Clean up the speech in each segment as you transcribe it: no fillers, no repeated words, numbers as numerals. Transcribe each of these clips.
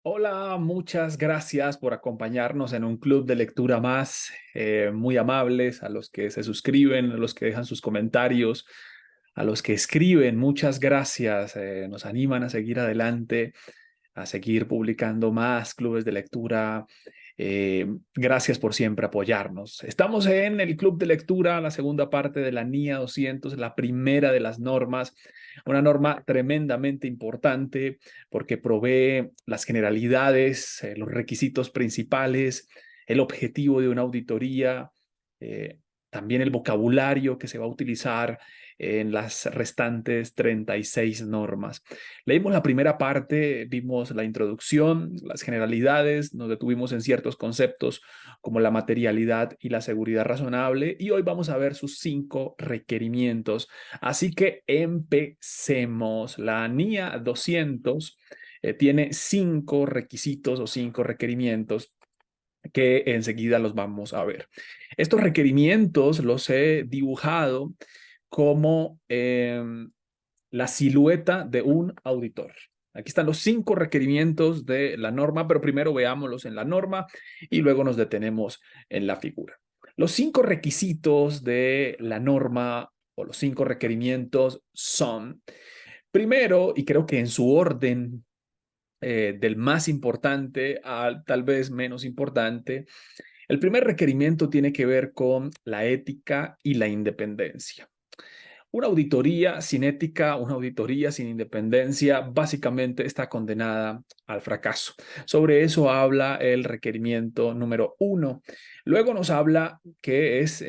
Hola, muchas gracias por acompañarnos en un club de lectura más. Muy amables a los que se suscriben, a los que dejan sus comentarios, a los que escriben. Muchas gracias. Nos animan a seguir adelante, a seguir publicando más clubes de lectura. Gracias por siempre apoyarnos. Estamos en el club de lectura, la segunda parte de la NIA 200, la primera de las normas, una norma tremendamente importante porque provee las generalidades, los requisitos principales, el objetivo de una auditoría, eh, también el vocabulario que se va a utilizar en las restantes 36 normas. Leímos la primera parte, vimos la introducción, las generalidades, nos detuvimos en ciertos conceptos como la materialidad y la seguridad razonable, y hoy vamos a ver sus 5 requerimientos. Así que empecemos. La NIA 200 tiene 5 requisitos o 5 requerimientos que enseguida los vamos a ver. Estos requerimientos los he dibujado como la silueta de un auditor. Aquí están los 5 requerimientos de la norma, pero primero veámoslos en la norma y luego nos detenemos en la figura. Los 5 requisitos de la norma o los 5 requerimientos son, primero, y creo que en su orden del más importante al tal vez menos importante, el primer requerimiento tiene que ver con la ética y la independencia. Una auditoría sin ética, una auditoría sin independencia, básicamente está condenada al fracaso. Sobre eso habla el requerimiento número 1. Luego nos habla que es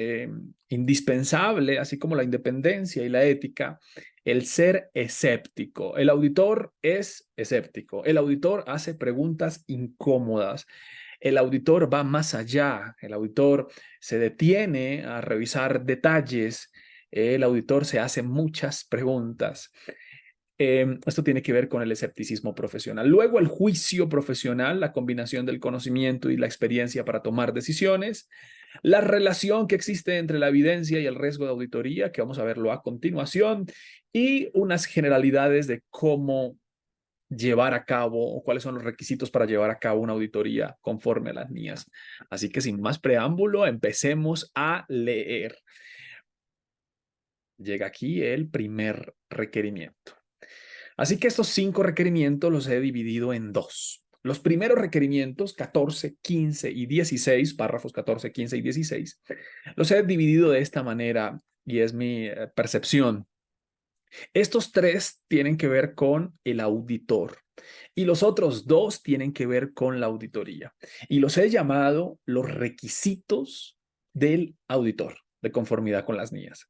indispensable, así como la independencia y la ética, el ser escéptico. El auditor es escéptico. El auditor hace preguntas incómodas. El auditor va más allá. El auditor se detiene a revisar detalles. El auditor se hace muchas preguntas. Esto tiene que ver con el escepticismo profesional. Luego el juicio profesional, la combinación del conocimiento y la experiencia para tomar decisiones. La relación que existe entre la evidencia y el riesgo de auditoría, que vamos a verlo a continuación. Y unas generalidades de cómo llevar a cabo o cuáles son los requisitos para llevar a cabo una auditoría conforme a las NIAs. Así que sin más preámbulo, empecemos a leer. Llega aquí el primer requerimiento. Así que estos 5 requerimientos los he dividido en dos. Los primeros requerimientos, 14, 15 y 16, párrafos 14, 15 y 16, los he dividido de esta manera y es mi percepción. Estos 3 tienen que ver con el auditor y los otros 2 tienen que ver con la auditoría. Y los he llamado los requisitos del auditor de conformidad con las NIAs.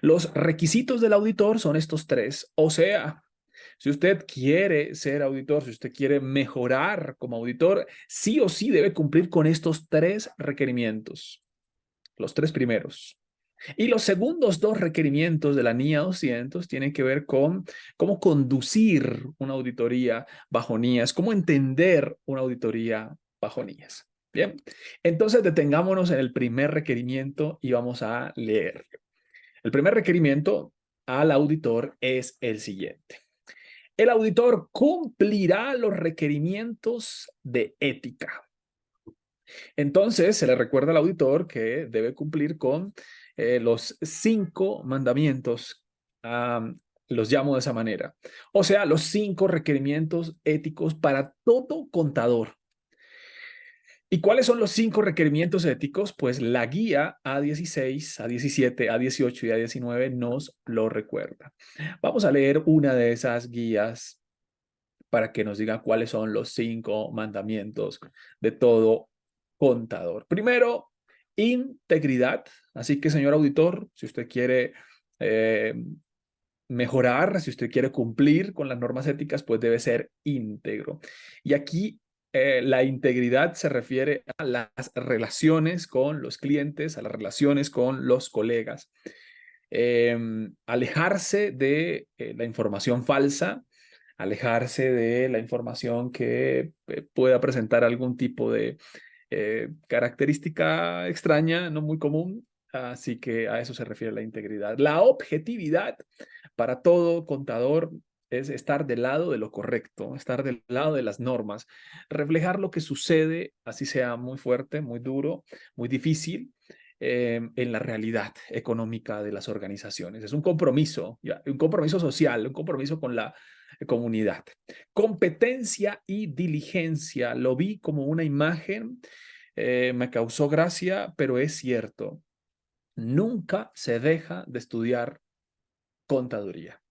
Los requisitos del auditor son estos 3, o sea, si usted quiere ser auditor, si usted quiere mejorar como auditor, sí o sí debe cumplir con estos 3 requerimientos, los 3 primeros. Y los segundos 2 requerimientos de la NIA 200 tienen que ver con cómo conducir una auditoría bajo NIAs, cómo entender una auditoría bajo NIAs. Bien, entonces detengámonos en el primer requerimiento y vamos a leer. El primer requerimiento al auditor es el siguiente. El auditor cumplirá los requerimientos de ética. Entonces, se le recuerda al auditor que debe cumplir con los 5 mandamientos, los llamo de esa manera. O sea, los 5 requerimientos éticos para todo contador. ¿Y cuáles son los 5 requerimientos éticos? Pues la guía A16, A17, A18 y A19 nos lo recuerda. Vamos a leer una de esas guías para que nos diga cuáles son los 5 mandamientos de todo contador. Primero, integridad. Así que, señor auditor, si usted quiere eh, mejorar, si usted quiere cumplir con las normas éticas, pues debe ser íntegro. Y aquí la integridad se refiere a las relaciones con los clientes, a las relaciones con los colegas. Alejarse de la información falsa, alejarse de la información que pueda presentar algún tipo de característica extraña, no muy común. Así que a eso se refiere la integridad. La objetividad para todo contador es estar del lado de lo correcto, estar del lado de las normas, reflejar lo que sucede, así sea muy fuerte, muy duro, muy difícil, en la realidad económica de las organizaciones. Es un compromiso, ¿ya? Un compromiso social, un compromiso con la comunidad. Competencia y diligencia, lo vi como una imagen, me causó gracia, pero es cierto. Nunca se deja de estudiar contaduría.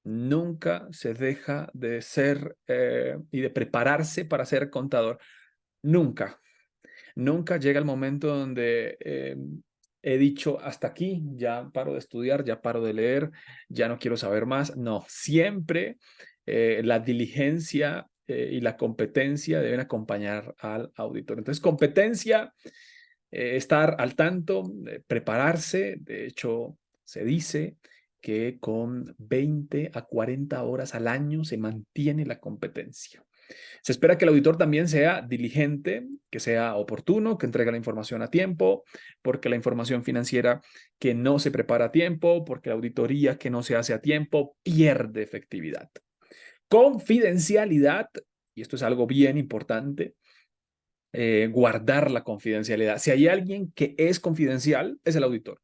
Nunca se deja de ser y de prepararse para ser contador. Nunca. Nunca llega el momento donde he dicho hasta aquí, ya paro de estudiar, ya paro de leer, ya no quiero saber más. No, siempre la diligencia y la competencia deben acompañar al auditor. Entonces, competencia, estar al tanto, prepararse. De hecho, se dice que con 20 a 40 horas al año se mantiene la competencia. Se espera que el auditor también sea diligente, que sea oportuno, que entregue la información a tiempo, porque la información financiera que no se prepara a tiempo, porque la auditoría que no se hace a tiempo pierde efectividad. Confidencialidad, y esto es algo bien importante, guardar la confidencialidad. Si hay alguien que es confidencial, es el auditor.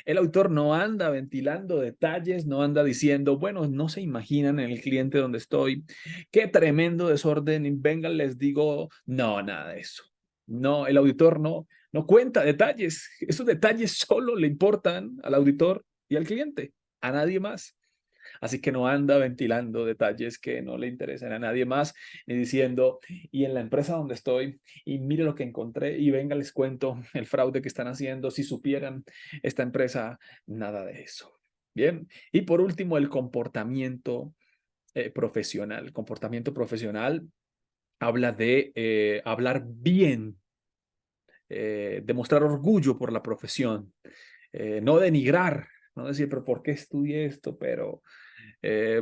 El auditor no anda ventilando detalles, no anda diciendo, bueno, no se imaginan en el cliente donde estoy, qué tremendo desorden, y vengan, les digo, no, nada de eso. No, el auditor no cuenta detalles. Esos detalles solo le importan al auditor y al cliente, a nadie más. Así que no anda ventilando detalles que no le interesan a nadie más, ni diciendo, y en la empresa donde estoy, y mire lo que encontré, y venga, les cuento el fraude que están haciendo, si supieran esta empresa, nada de eso. Bien, y por último, el comportamiento profesional. El comportamiento profesional habla de hablar bien, demostrar orgullo por la profesión, no denigrar, no decir, pero ¿por qué estudié esto? Pero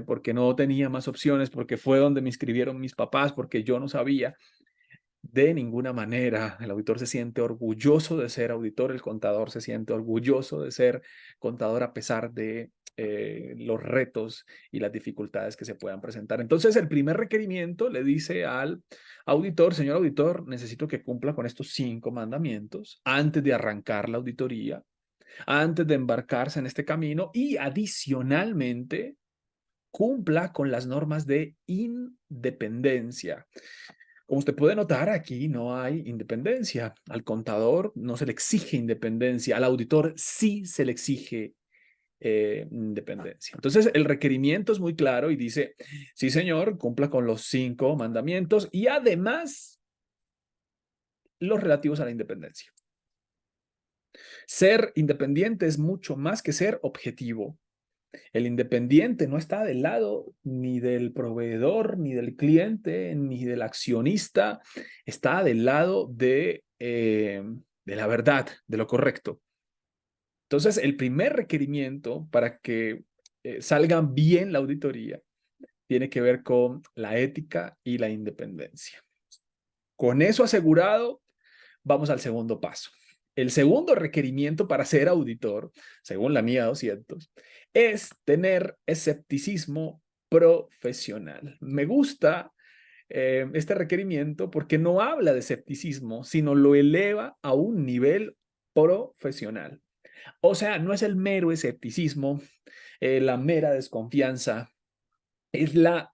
porque no tenía más opciones, porque fue donde me inscribieron mis papás, porque yo no sabía. De ninguna manera, el auditor se siente orgulloso de ser auditor, el contador se siente orgulloso de ser contador a pesar de los retos y las dificultades que se puedan presentar. Entonces, el primer requerimiento le dice al auditor, señor auditor, necesito que cumpla con estos 5 mandamientos antes de arrancar la auditoría, antes de embarcarse en este camino y adicionalmente cumpla con las normas de independencia. Como usted puede notar, aquí no hay independencia. Al contador no se le exige independencia, al auditor sí se le exige independencia. Entonces, el requerimiento es muy claro y dice, sí, señor, cumpla con los 5 mandamientos y además los relativos a la independencia. Ser independiente es mucho más que ser objetivo. El independiente no está del lado ni del proveedor, ni del cliente, ni del accionista. Está del lado de la verdad, de lo correcto. Entonces, el primer requerimiento para que salga bien la auditoría tiene que ver con la ética y la independencia. Con eso asegurado, vamos al segundo paso. El segundo requerimiento para ser auditor, según la MIA 200, es tener escepticismo profesional. Me gusta este requerimiento porque no habla de escepticismo, sino lo eleva a un nivel profesional. O sea, no es el mero escepticismo, la mera desconfianza, es la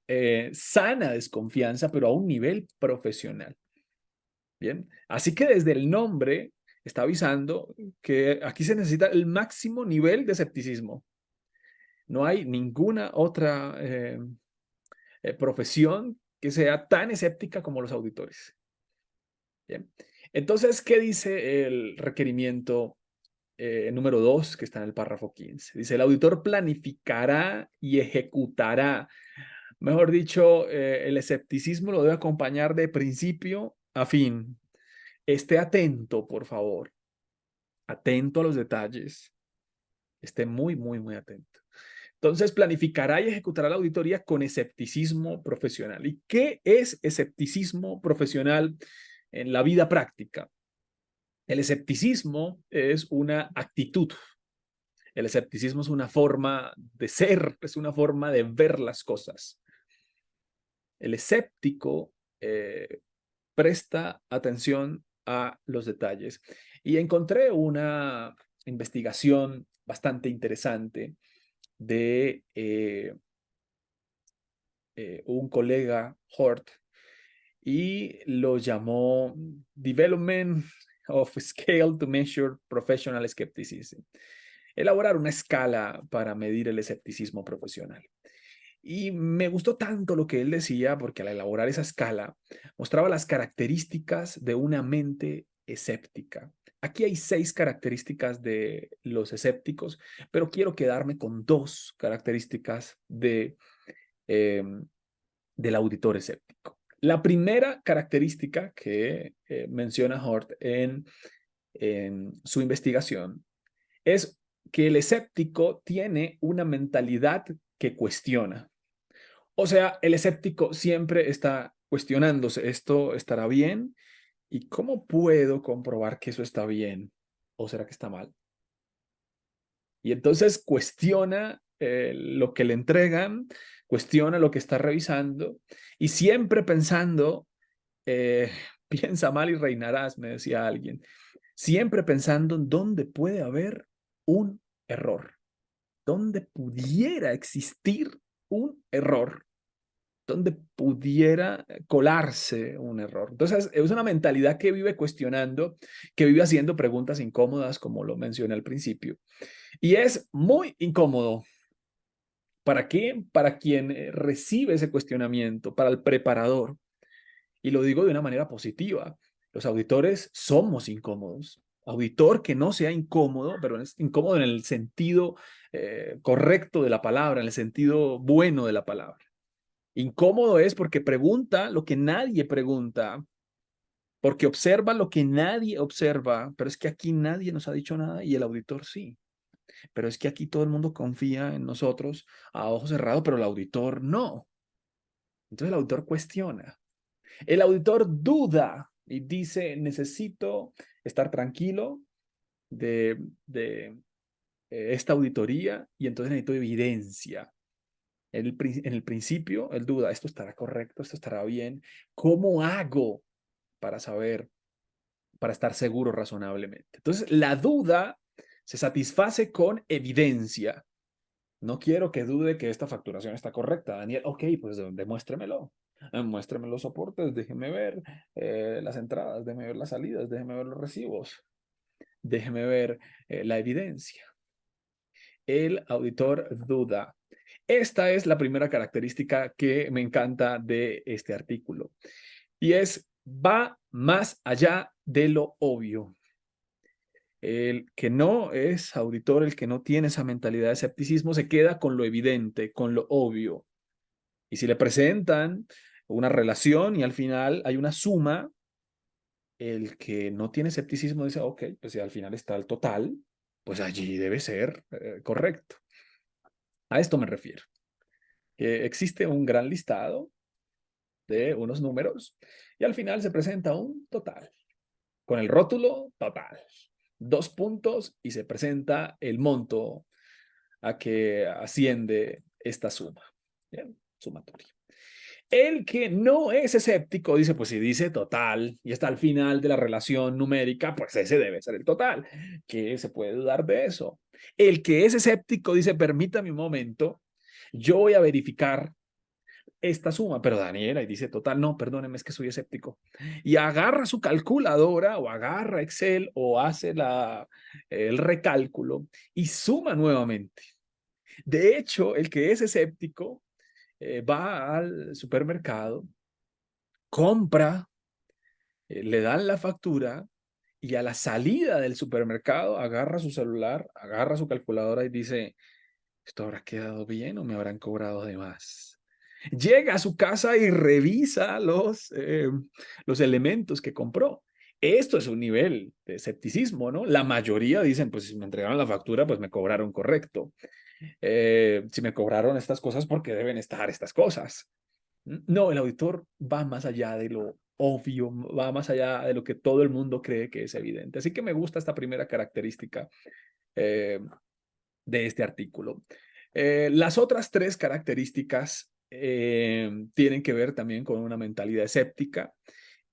sana desconfianza, pero a un nivel profesional. Bien, así que desde el nombre está avisando que aquí se necesita el máximo nivel de escepticismo. No hay ninguna otra profesión que sea tan escéptica como los auditores. Bien, entonces, ¿qué dice el requerimiento número 2 que está en el párrafo 15? Dice, el auditor planificará y ejecutará. Mejor dicho, el escepticismo lo debe acompañar de principio a fin. Esté atento, por favor. Atento a los detalles. Esté muy, muy, muy atento. Entonces, planificará y ejecutará la auditoría con escepticismo profesional. ¿Y qué es escepticismo profesional en la vida práctica? El escepticismo es una actitud, El escepticismo es una forma de ser, es una forma de ver las cosas. El escéptico presta atención a los detalles. Y encontré una investigación bastante interesante de un colega, Hort, y lo llamó Development of Scale to Measure Professional Skepticism. Elaborar una escala para medir el escepticismo profesional. Y me gustó tanto lo que él decía porque al elaborar esa escala mostraba las características de una mente escéptica. Aquí hay 6 características de los escépticos, pero quiero quedarme con 2 características eh, del auditor escéptico. La primera característica que menciona Hort en su investigación es que el escéptico tiene una mentalidad que cuestiona. O sea, el escéptico siempre está cuestionándose, ¿esto estará bien? ¿Y cómo puedo comprobar que eso está bien? ¿O será que está mal? Y entonces cuestiona lo que le entregan, cuestiona lo que está revisando y siempre pensando, eh, piensa mal y reinarás, me decía alguien, siempre pensando en dónde puede haber un error, dónde pudiera existir un error, donde pudiera colarse un error. Entonces, es una mentalidad que vive cuestionando, que vive haciendo preguntas incómodas, como lo mencioné al principio. Y es muy incómodo. ¿Para qué? Para quien recibe ese cuestionamiento, para el preparador. Y lo digo de una manera positiva. Los auditores somos incómodos. Auditor que no sea incómodo, pero es incómodo en el sentido correcto de la palabra, en el sentido bueno de la palabra. Incómodo es porque pregunta lo que nadie pregunta, porque observa lo que nadie observa, pero es que aquí nadie nos ha dicho nada y el auditor sí. Pero es que aquí todo el mundo confía en nosotros a ojos cerrados, pero el auditor no. Entonces el auditor cuestiona. El auditor duda y dice, necesito estar tranquilo de esta auditoría y entonces necesito evidencia. En el principio, él duda, esto estará correcto, esto estará bien. ¿Cómo hago para saber, para estar seguro razonablemente? Entonces, la duda se satisface con evidencia. No quiero que dude que esta facturación está correcta, Daniel. Ok, pues demuéstremelo. Muéstreme los soportes, déjeme ver las entradas, déjeme ver las salidas, déjeme ver los recibos, déjeme ver la evidencia. El auditor duda. Esta es la primera característica que me encanta de este artículo y es va más allá de lo obvio. El que no es auditor, el que no tiene esa mentalidad de escepticismo, se queda con lo evidente, con lo obvio. Y si le presentan una relación y al final hay una suma, el que no tiene escepticismo dice, ok, pues si al final está el total, pues allí debe ser correcto. A esto me refiero. Existe un gran listado de unos números y al final se presenta un total con el rótulo total. 2 puntos y se presenta el monto a que asciende esta suma. Bien, sumatoria. El que no es escéptico dice, pues si dice total y está al final de la relación numérica, pues ese debe ser el total. ¿Qué se puede dudar de eso? El que es escéptico dice, permítame un momento, yo voy a verificar esta suma, pero Daniela y dice, total, no, perdóneme, es que soy escéptico. Y agarra su calculadora o agarra Excel o hace el recálculo y suma nuevamente. De hecho, el que es escéptico va al supermercado, compra, le dan la factura y a la salida del supermercado agarra su celular, agarra su calculadora y dice, ¿esto habrá quedado bien o me habrán cobrado de más? Llega a su casa y revisa los elementos que compró. Esto es un nivel de escepticismo, ¿no? La mayoría dicen, pues si me entregaron la factura, pues me cobraron correcto. Si me cobraron estas cosas, porque deben estar estas cosas. No, el auditor va más allá de lo obvio, va más allá de lo que todo el mundo cree que es evidente. Así que me gusta esta primera característica eh, de este artículo. Las otras tres características tienen que ver también con una mentalidad escéptica.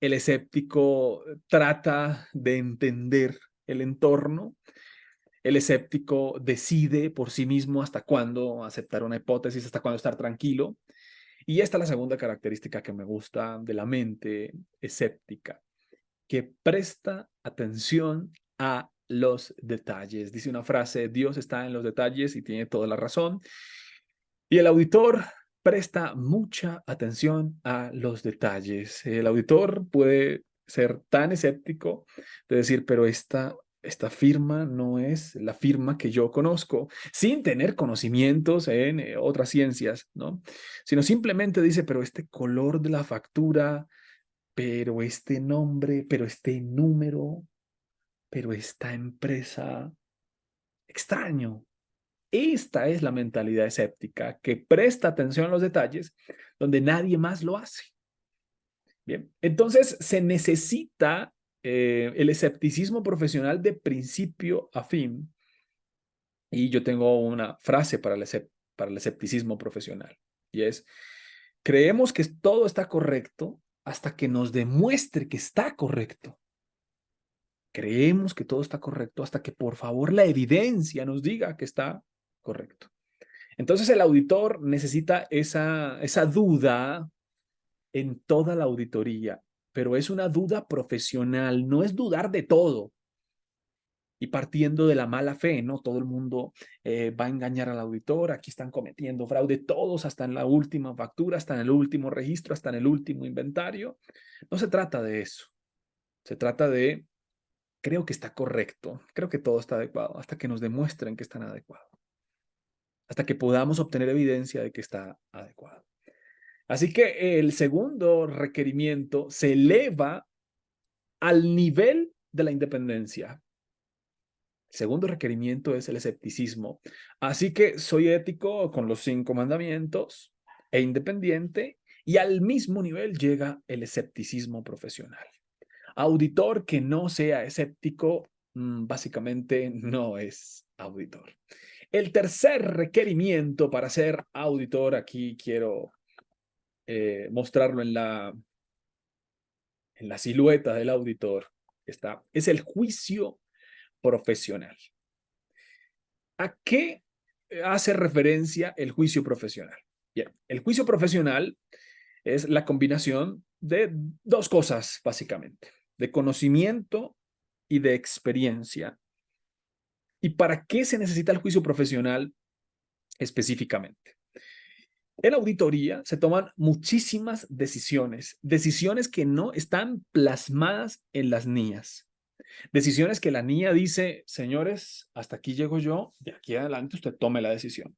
El escéptico trata de entender el entorno. El escéptico decide por sí mismo hasta cuándo aceptar una hipótesis, hasta cuándo estar tranquilo. Y esta es la segunda característica que me gusta de la mente escéptica, que presta atención a los detalles. Dice una frase: Dios está en los detalles, y tiene toda la razón. Y el auditor presta mucha atención a los detalles. El auditor puede ser tan escéptico de decir, pero esta firma no es la firma que yo conozco, sin tener conocimientos en otras ciencias, ¿no? Sino simplemente dice, pero este color de la factura, pero este nombre, pero este número, pero esta empresa, extraño. Esta es la mentalidad escéptica, que presta atención a los detalles donde nadie más lo hace. Bien, entonces se necesita el escepticismo profesional de principio a fin. Y yo tengo una frase para el escepticismo profesional, y es: creemos que todo está correcto hasta que nos demuestre que está correcto. Creemos que todo está correcto hasta que, por favor, la evidencia nos diga que está correcto. Entonces el auditor necesita esa duda en toda la auditoría, pero es una duda profesional, no es dudar de todo y partiendo de la mala fe, ¿no? Todo el mundo va a engañar al auditor, aquí están cometiendo fraude todos, hasta en la última factura, hasta en el último registro, hasta en el último inventario. No se trata de eso, se trata de: creo que está correcto, creo que todo está adecuado, hasta que nos demuestren que están adecuado, hasta que podamos obtener evidencia de que está adecuado. Así que el segundo requerimiento se eleva al nivel de la independencia. El segundo requerimiento es el escepticismo. Así que soy ético con los 5 mandamientos e independiente, y al mismo nivel llega el escepticismo profesional. Auditor que no sea escéptico, básicamente no es auditor. El tercer requerimiento para ser auditor, aquí quiero mostrarlo en la silueta del auditor, es el juicio profesional. ¿A qué hace referencia el juicio profesional? Bien, el juicio profesional es la combinación de dos cosas, básicamente: de conocimiento y de experiencia. ¿Y para qué se necesita el juicio profesional específicamente? En auditoría se toman muchísimas decisiones, decisiones que no están plasmadas en las NIAs. Decisiones que la NIA dice: señores, hasta aquí llego yo, de aquí adelante usted tome la decisión.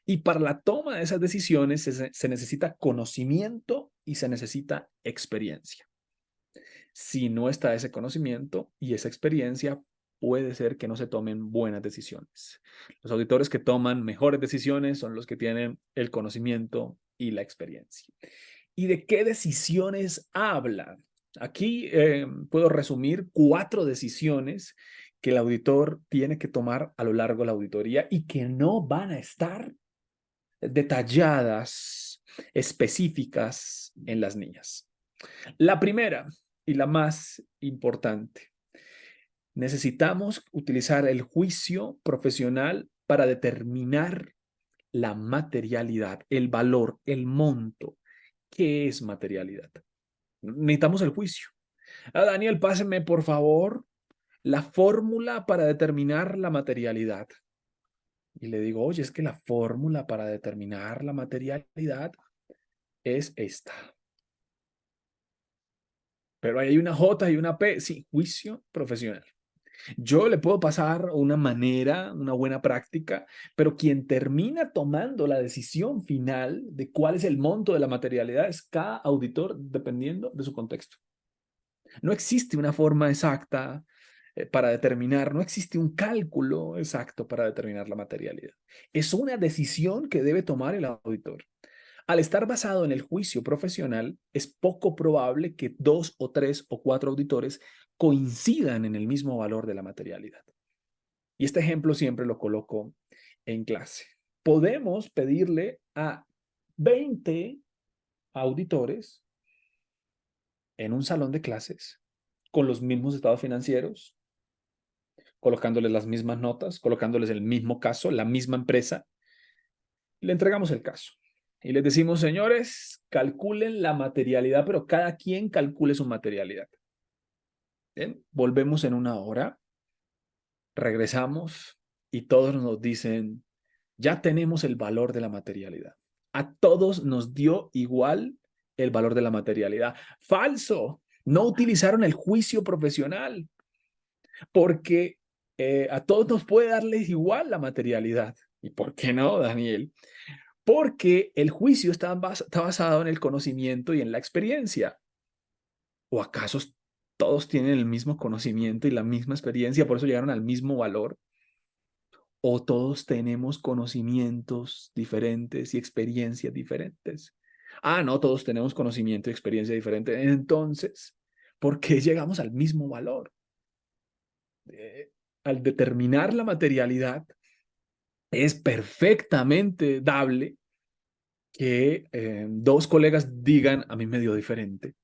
Y para la toma de esas decisiones se necesita conocimiento y se necesita experiencia. Si no está ese conocimiento y esa experiencia, puede ser que no se tomen buenas decisiones. Los auditores que toman mejores decisiones son los que tienen el conocimiento y la experiencia. ¿Y de qué decisiones habla? Aquí puedo resumir 4 decisiones que el auditor tiene que tomar a lo largo de la auditoría y que no van a estar detalladas, específicas en las NIAs. La primera y la más importante: necesitamos utilizar el juicio profesional para determinar la materialidad, el valor, el monto. ¿Qué es materialidad? Necesitamos el juicio. Daniel, páseme por favor la fórmula para determinar la materialidad. Y le digo: oye, es que la fórmula para determinar la materialidad es esta. Pero hay una J y una P. Sí, juicio profesional. Yo le puedo pasar una manera, una buena práctica, pero quien termina tomando la decisión final de cuál es el monto de la materialidad es cada auditor, dependiendo de su contexto. No existe una forma exacta para determinar, no existe un cálculo exacto para determinar la materialidad. Es una decisión que debe tomar el auditor. Al estar basado en el juicio profesional, es poco probable que 2 o 3 o 4 auditores coincidan en el mismo valor de la materialidad. Y este ejemplo siempre lo coloco en clase. Podemos pedirle a 20 auditores en un salón de clases con los mismos estados financieros, colocándoles las mismas notas, colocándoles el mismo caso, la misma empresa. Le entregamos el caso y les decimos, señores, calculen la materialidad, pero cada quien calcule su materialidad. Bien, volvemos en una hora, regresamos y todos nos dicen, ya tenemos el valor de la materialidad. A todos nos dio igual el valor de la materialidad. Falso. No utilizaron el juicio profesional porque a todos nos puede darles igual la materialidad. ¿Y por qué no, Daniel? Porque el juicio está basado en el conocimiento y en la experiencia. ¿O acaso todos tienen el mismo conocimiento y la misma experiencia, por eso llegaron al mismo valor? ¿O todos tenemos conocimientos diferentes y experiencias diferentes? Ah, no, todos tenemos conocimiento y experiencia diferente. Entonces, ¿por qué llegamos al mismo valor? Al determinar la materialidad, es perfectamente dable que dos colegas digan, a mí me dio diferente.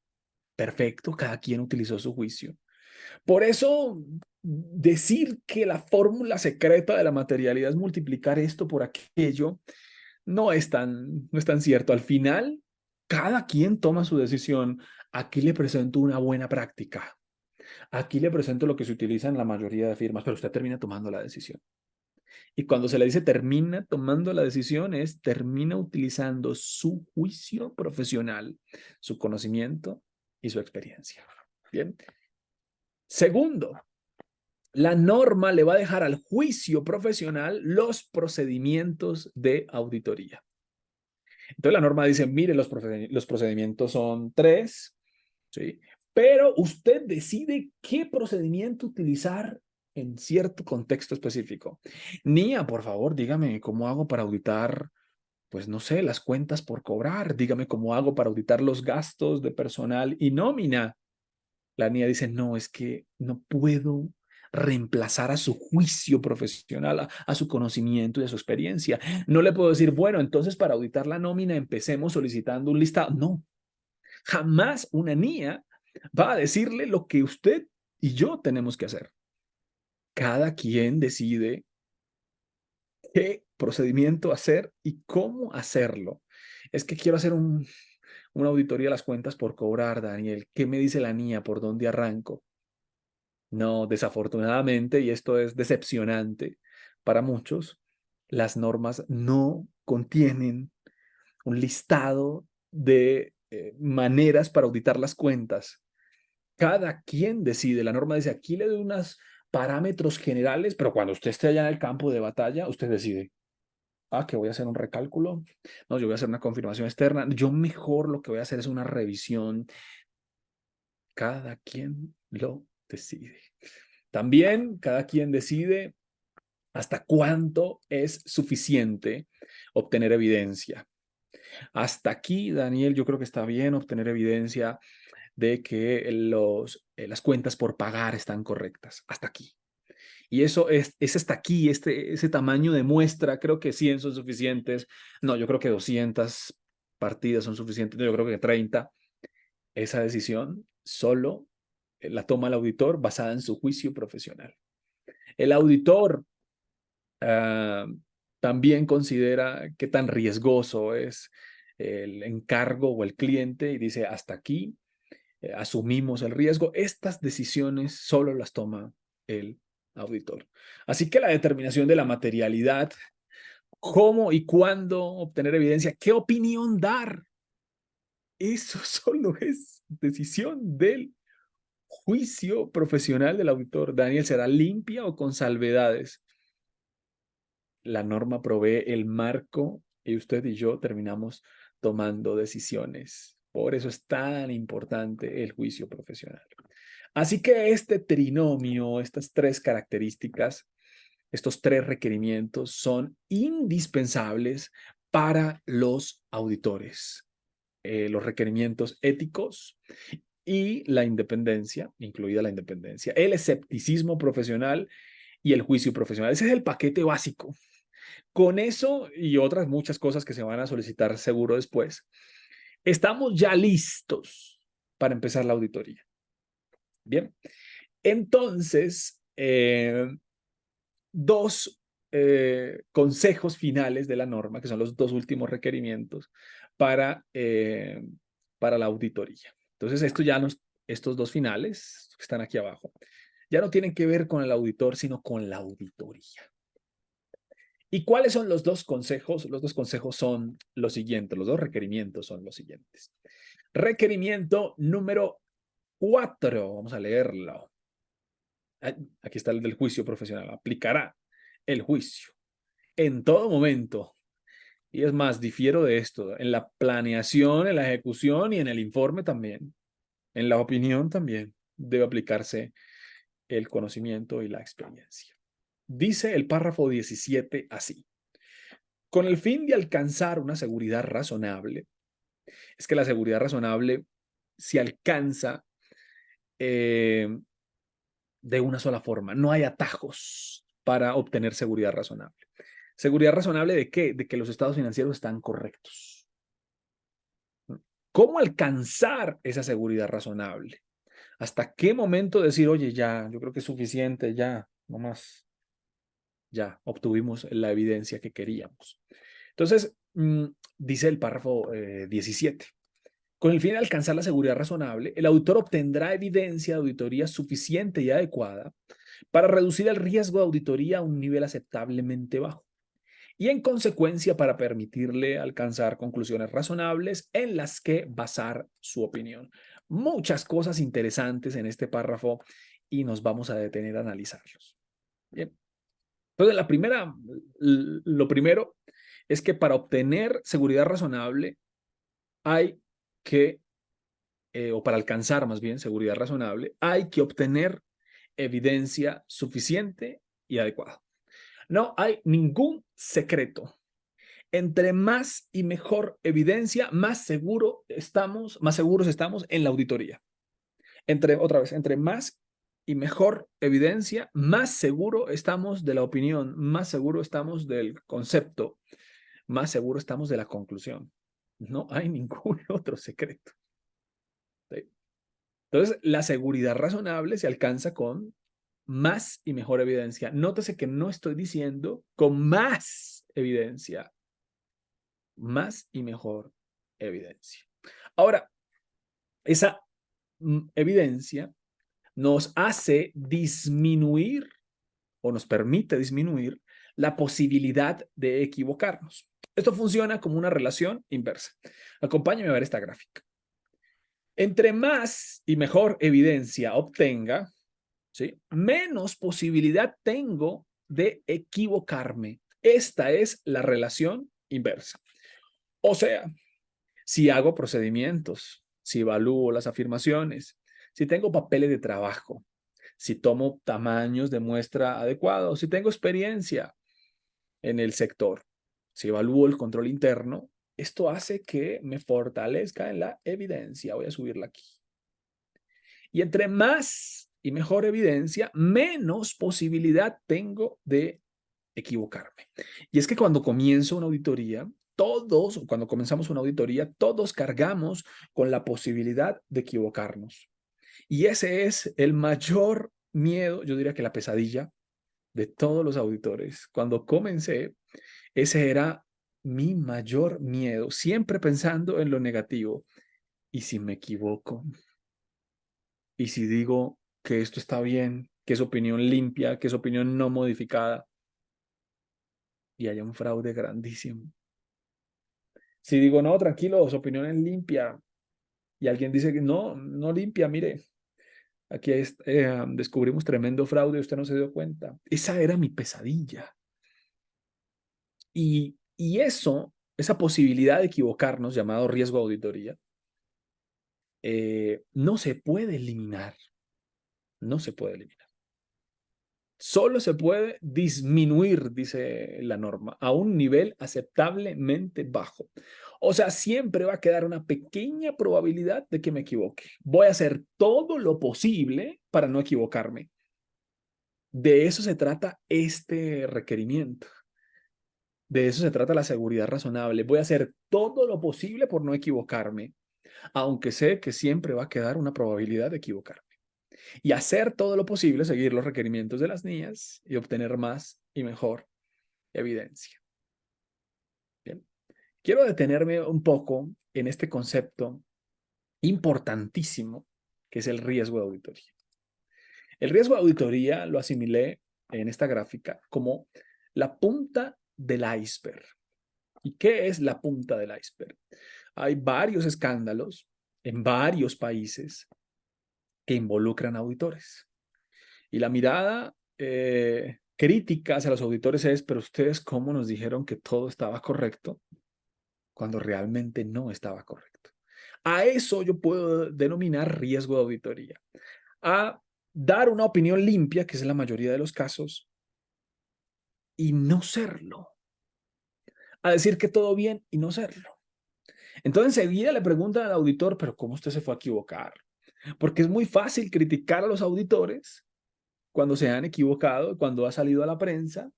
Perfecto, cada quien utilizó su juicio. Por eso, decir que la fórmula secreta de la materialidad es multiplicar esto por aquello no es tan cierto. Al final, cada quien toma su decisión. Aquí le presento una buena práctica. Aquí le presento lo que se utiliza en la mayoría de firmas, pero usted termina tomando la decisión. Y cuando se le dice termina tomando la decisión, es termina utilizando su juicio profesional, su conocimiento y su experiencia. Bien. Segundo, la norma le va a dejar al juicio profesional los procedimientos de auditoría. Entonces la norma dice, mire, los procedimientos son 3, ¿sí? Pero usted decide qué procedimiento utilizar en cierto contexto específico. Nia, por favor, dígame cómo hago para auditar, pues no sé, las cuentas por cobrar. Dígame cómo hago para auditar los gastos de personal y nómina. La Nia dice, no, es que no puedo reemplazar a su juicio profesional, a su conocimiento y a su experiencia. No le puedo decir, bueno, entonces para auditar la nómina empecemos solicitando un listado. No, jamás una NIA va a decirle lo que usted y yo tenemos que hacer. Cada quien decide qué procedimiento hacer y cómo hacerlo. Es que quiero hacer una auditoría de las cuentas por cobrar, Daniel. ¿Qué me dice la NIA? ¿Por dónde arranco? No, desafortunadamente, y esto es decepcionante para muchos, las normas no contienen un listado de maneras para auditar las cuentas. Cada quien decide. La norma dice, aquí le doy unos parámetros generales, pero cuando usted esté allá en el campo de batalla, usted decide, ah, que voy a hacer un recálculo. No, yo voy a hacer una confirmación externa. Yo mejor lo que voy a hacer es una revisión. Cada quien lo decide. También cada quien decide hasta cuánto es suficiente obtener evidencia. Hasta aquí, Daniel, yo creo que está bien obtener evidencia de que las cuentas por pagar están correctas. Hasta aquí. Y eso es hasta aquí, ese tamaño de muestra, creo que 100 son suficientes. No, yo creo que 200 partidas son suficientes. Yo creo que 30. Esa decisión solo la toma el auditor basada en su juicio profesional. El auditor también considera qué tan riesgoso es el encargo o el cliente y dice, hasta aquí asumimos el riesgo. Estas decisiones solo las toma el auditor. Así que la determinación de la materialidad, cómo y cuándo obtener evidencia, qué opinión dar, eso solo es decisión del juicio profesional del auditor. Daniel, ¿será limpia o con salvedades? La norma provee el marco y usted y yo terminamos tomando decisiones. Por eso es tan importante el juicio profesional. Así que este trinomio, estas 3 características, estos 3 requerimientos son indispensables para los auditores. Los requerimientos éticos y la independencia, incluida la independencia, el escepticismo profesional y el juicio profesional. Ese es el paquete básico. Con eso y otras muchas cosas que se van a solicitar seguro después, estamos ya listos para empezar la auditoría. Bien, entonces, dos consejos finales de la norma, que son los dos últimos requerimientos para la auditoría. Entonces, estos dos finales que están aquí abajo ya no tienen que ver con el auditor, sino con la auditoría. ¿Y cuáles son los dos consejos? Los dos consejos son los siguientes, los dos requerimientos son los siguientes. Requerimiento número 4, vamos a leerlo. Aquí está el del juicio profesional. Aplicará el juicio en todo momento. Y es más, difiero de esto, en la planeación, en la ejecución y en el informe también. En la opinión también debe aplicarse el conocimiento y la experiencia. Dice el párrafo 17 así. Con el fin de alcanzar una seguridad razonable, es que la seguridad razonable se alcanza de una sola forma. No hay atajos para obtener seguridad razonable. ¿Seguridad razonable de qué? De que los estados financieros están correctos. ¿Cómo alcanzar esa seguridad razonable? ¿Hasta qué momento decir, oye, ya, yo creo que es suficiente, ya, no más, ya, obtuvimos la evidencia que queríamos? Entonces, dice el párrafo 17. Con el fin de alcanzar la seguridad razonable, el auditor obtendrá evidencia de auditoría suficiente y adecuada para reducir el riesgo de auditoría a un nivel aceptablemente bajo y, en consecuencia, para permitirle alcanzar conclusiones razonables en las que basar su opinión. Muchas cosas interesantes en este párrafo y nos vamos a detener a analizarlos. Bien. Entonces, lo primero es que para obtener seguridad razonable hay que, o para alcanzar más bien seguridad razonable, hay que obtener evidencia suficiente y adecuada. No hay ningún secreto. Entre más y mejor evidencia, más seguros estamos en la auditoría. Entre más y mejor evidencia, más seguro estamos de la opinión, más seguro estamos del concepto, más seguro estamos de la conclusión. No hay ningún otro secreto. ¿Sí? Entonces, la seguridad razonable se alcanza con más y mejor evidencia. Nótese que no estoy diciendo con más evidencia, más y mejor evidencia. Ahora, esa evidencia nos hace disminuir o nos permite disminuir la posibilidad de equivocarnos. Esto funciona como una relación inversa. Acompáñame a ver esta gráfica. Entre más y mejor evidencia obtenga, ¿sí?, menos posibilidad tengo de equivocarme. Esta es la relación inversa. O sea, si hago procedimientos, si evalúo las afirmaciones, si tengo papeles de trabajo, si tomo tamaños de muestra adecuados, si tengo experiencia en el sector, si evalúo el control interno, esto hace que me fortalezca en la evidencia. Voy a subirla aquí. Y entre más y mejor evidencia, menos posibilidad tengo de equivocarme. Y es que cuando comienzo una auditoría, cuando comenzamos una auditoría, todos cargamos con la posibilidad de equivocarnos. Y ese es el mayor miedo, yo diría que la pesadilla de todos los auditores. Cuando comencé, ese era mi mayor miedo, siempre pensando en lo negativo. ¿Y si me equivoco? ¿Y si digo que esto está bien, que es opinión limpia, que es opinión no modificada y haya un fraude grandísimo? Si digo, no, tranquilo, su opinión es limpia y alguien dice que no, no limpia, mire, aquí descubrimos tremendo fraude y usted no se dio cuenta. Esa era mi pesadilla. Y esa posibilidad de equivocarnos, llamado riesgo de auditoría, no se puede eliminar. No se puede eliminar. Solo se puede disminuir, dice la norma, a un nivel aceptablemente bajo. O sea, siempre va a quedar una pequeña probabilidad de que me equivoque. Voy a hacer todo lo posible para no equivocarme. De eso se trata este requerimiento. De eso se trata la seguridad razonable. Voy a hacer todo lo posible por no equivocarme, aunque sé que siempre va a quedar una probabilidad de equivocarme. Y hacer todo lo posible, seguir los requerimientos de las niñas y obtener más y mejor evidencia. Bien. Quiero detenerme un poco en este concepto importantísimo que es el riesgo de auditoría. El riesgo de auditoría lo asimilé en esta gráfica como la punta del iceberg. ¿Y qué es la punta del iceberg? Hay varios escándalos en varios países que involucran auditores. Y la mirada crítica hacia los auditores es, pero ustedes cómo nos dijeron que todo estaba correcto cuando realmente no estaba correcto. A eso yo puedo denominar riesgo de auditoría. A dar una opinión limpia, que es la mayoría de los casos, y no serlo. A decir que todo bien y no serlo. Entonces enseguida le preguntan al auditor, pero ¿cómo usted se fue a equivocar? Porque es muy fácil criticar a los auditores cuando se han equivocado, cuando ha salido a la prensa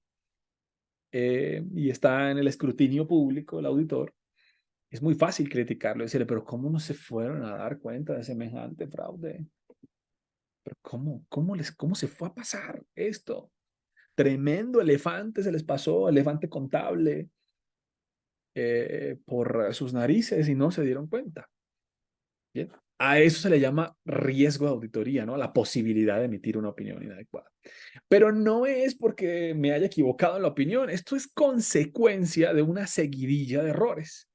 y está en el escrutinio público el auditor. Es muy fácil criticarlo, decirle, pero ¿cómo no se fueron a dar cuenta de semejante fraude? ¿Pero cómo se fue a pasar esto? Tremendo elefante se les pasó, elefante contable, por sus narices y no se dieron cuenta. Bien. A eso se le llama riesgo de auditoría, ¿no? La posibilidad de emitir una opinión inadecuada. Pero no es porque me haya equivocado en la opinión, esto es consecuencia de una seguidilla de errores.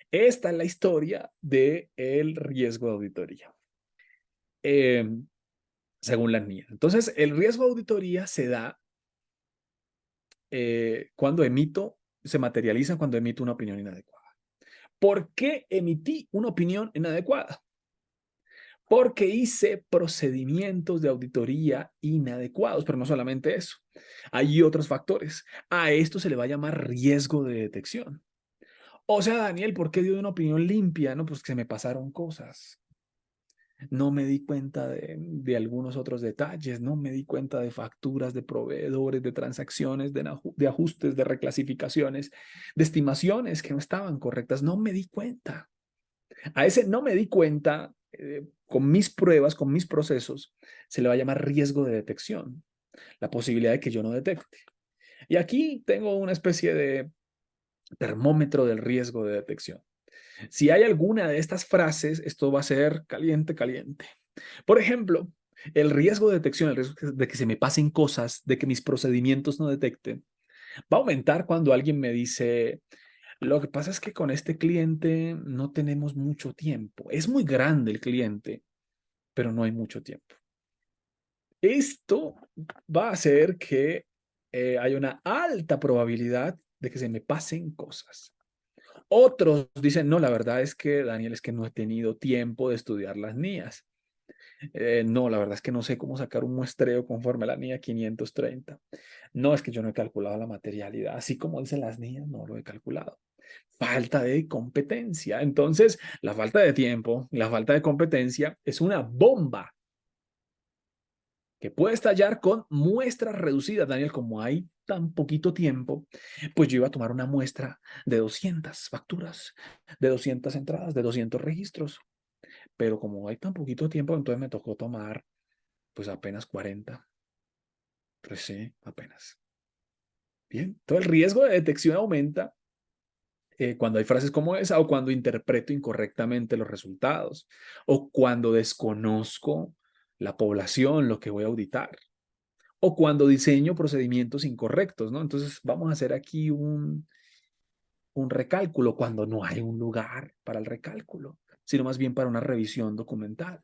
Esta es la historia del riesgo de auditoría, eh, según las mías. Entonces, el riesgo de auditoría se da cuando se materializa cuando emito una opinión inadecuada. ¿Por qué emití una opinión inadecuada? Porque hice procedimientos de auditoría inadecuados, pero no solamente eso. Hay otros factores. A esto se le va a llamar riesgo de detección. O sea, Daniel, ¿por qué dio una opinión limpia? No, pues que se me pasaron cosas. No me di cuenta de algunos otros detalles, no me di cuenta de facturas, de proveedores, de transacciones, de ajustes, de reclasificaciones, de estimaciones que no estaban correctas. No me di cuenta. A ese no me di cuenta, con mis pruebas, con mis procesos, se le va a llamar riesgo de detección, la posibilidad de que yo no detecte. Y aquí tengo una especie de termómetro del riesgo de detección. Si hay alguna de estas frases, esto va a ser caliente, caliente. Por ejemplo, el riesgo de detección, el riesgo de que se me pasen cosas, de que mis procedimientos no detecten, va a aumentar cuando alguien me dice, lo que pasa es que con este cliente no tenemos mucho tiempo. Es muy grande el cliente, pero no hay mucho tiempo. Esto va a hacer que haya una alta probabilidad de que se me pasen cosas. Otros dicen, no, la verdad es que, Daniel, es que no he tenido tiempo de estudiar las NIAs. No, la verdad es que no sé cómo sacar un muestreo conforme a la NIA 530. No, es que yo no he calculado la materialidad. Así como dicen las NIAs, no lo he calculado. Falta de competencia. Entonces, la falta de tiempo, la falta de competencia es una bomba que puede estallar con muestras reducidas. Daniel, como hay tan poquito tiempo, pues yo iba a tomar una muestra de 200 facturas, de 200 entradas, de 200 registros. Pero como hay tan poquito tiempo, entonces me tocó tomar pues apenas 40. Pues sí, apenas. Bien, todo el riesgo de detección aumenta cuando hay frases como esa o cuando interpreto incorrectamente los resultados o cuando desconozco la población, lo que voy a auditar o cuando diseño procedimientos incorrectos, ¿no? Entonces vamos a hacer aquí un recálculo cuando no hay un lugar para el recálculo, sino más bien para una revisión documental.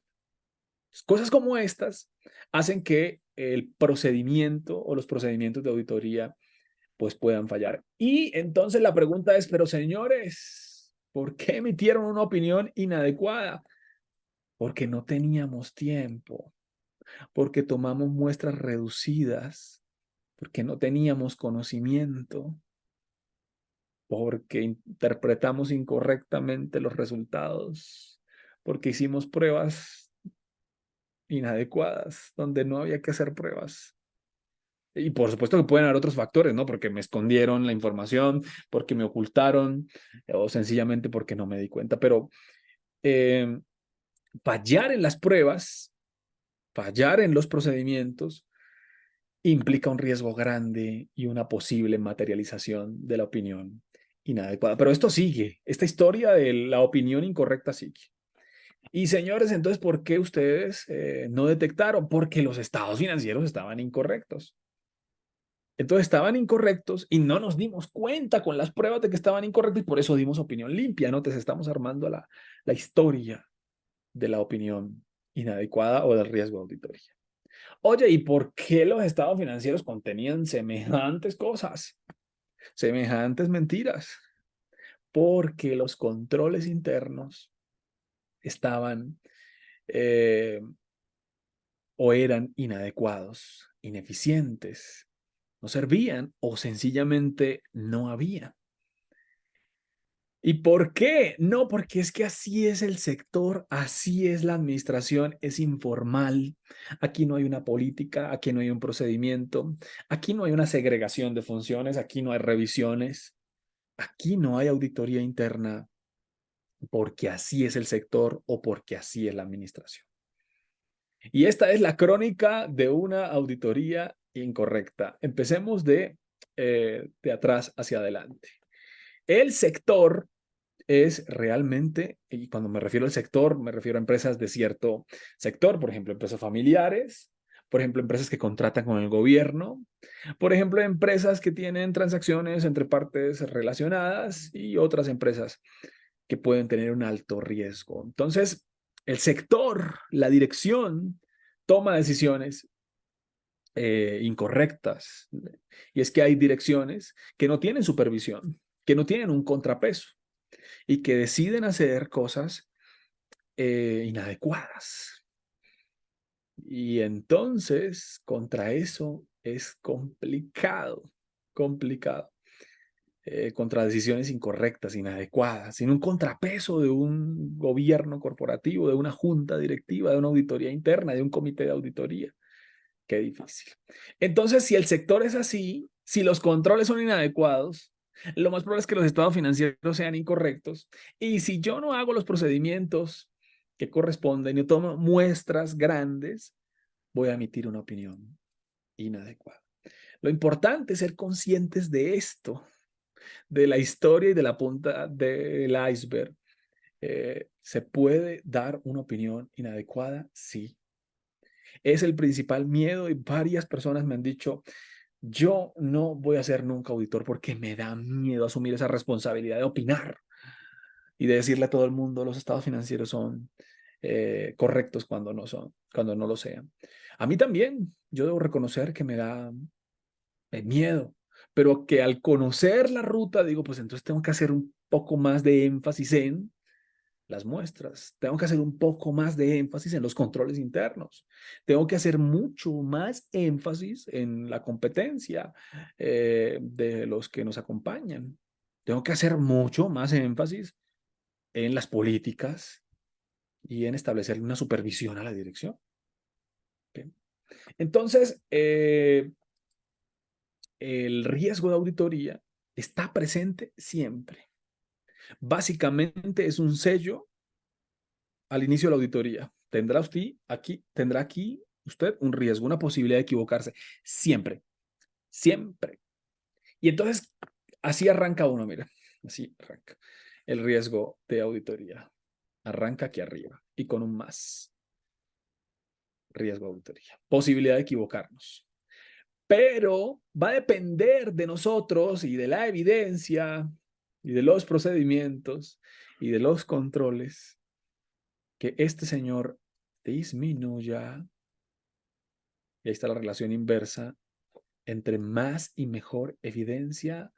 Cosas como estas hacen que el procedimiento o los procedimientos de auditoría pues puedan fallar. Y entonces la pregunta es, pero señores, ¿por qué emitieron una opinión inadecuada? Porque no teníamos tiempo, porque tomamos muestras reducidas, porque no teníamos conocimiento, porque interpretamos incorrectamente los resultados, porque hicimos pruebas inadecuadas donde no había que hacer pruebas. Y por supuesto que pueden haber otros factores, ¿no? Porque me escondieron la información, porque me ocultaron o sencillamente porque no me di cuenta. Pero eh, fallar en las pruebas, fallar en los procedimientos, implica un riesgo grande y una posible materialización de la opinión inadecuada. Pero esto sigue, esta historia de la opinión incorrecta sigue. Y señores, entonces, ¿por qué ustedes no detectaron? Porque los estados financieros estaban incorrectos. Entonces estaban incorrectos y no nos dimos cuenta con las pruebas de que estaban incorrectos y por eso dimos opinión limpia, ¿no? Entonces estamos armando la historia de la opinión inadecuada o del riesgo de auditoría. Oye, ¿y por qué los estados financieros contenían semejantes cosas, semejantes mentiras? Porque los controles internos estaban eh, o eran inadecuados, ineficientes, no servían o sencillamente no había. ¿Y por qué? No, porque es que así es el sector, así es la administración, es informal. Aquí no hay una política, aquí no hay un procedimiento, aquí no hay una segregación de funciones, aquí no hay revisiones, aquí no hay auditoría interna, porque así es el sector o porque así es la administración. Y esta es la crónica de una auditoría incorrecta. Empecemos de atrás hacia adelante. El sector es realmente, y cuando me refiero al sector, me refiero a empresas de cierto sector, por ejemplo, empresas familiares, por ejemplo, empresas que contratan con el gobierno, por ejemplo, empresas que tienen transacciones entre partes relacionadas y otras empresas que pueden tener un alto riesgo. Entonces, el sector, la dirección, toma decisiones incorrectas. Y es que hay direcciones que no tienen supervisión, que no tienen un contrapeso y que deciden hacer cosas inadecuadas. Y entonces, contra eso es complicado, complicado. Contra decisiones incorrectas, inadecuadas, sin un contrapeso de un gobierno corporativo, de una junta directiva, de una auditoría interna, de un comité de auditoría. Qué difícil. Entonces, si el sector es así, si los controles son inadecuados, lo más probable es que los estados financieros sean incorrectos. Y si yo no hago los procedimientos que corresponden y tomo muestras grandes, voy a emitir una opinión inadecuada. Lo importante es ser conscientes de esto, de la historia y de la punta del iceberg. ¿Se puede dar una opinión inadecuada? Sí. Es el principal miedo y varias personas me han dicho, yo no voy a ser nunca auditor porque me da miedo asumir esa responsabilidad de opinar y de decirle a todo el mundo los estados financieros son correctos cuando no son, cuando no lo sean. A mí también, yo debo reconocer que me da miedo, pero que al conocer la ruta digo, pues entonces tengo que hacer un poco más de énfasis en las muestras. Tengo que hacer un poco más de énfasis en los controles internos. Tengo que hacer mucho más énfasis en la competencia de los que nos acompañan. Tengo que hacer mucho más énfasis en las políticas y en establecer una supervisión a la dirección. ¿Okay? Entonces, el riesgo de auditoría está presente siempre. Básicamente es un sello al inicio de la auditoría. Tendrá aquí usted un riesgo, una posibilidad de equivocarse. Siempre, siempre. Y entonces, así arranca uno, mira, así arranca el riesgo de auditoría. Arranca aquí arriba y con un más. Riesgo de auditoría. Posibilidad de equivocarnos. Pero va a depender de nosotros y de la evidencia y de los procedimientos y de los controles que este señor disminuya. Y ahí está la relación inversa. Entre más y mejor evidencia,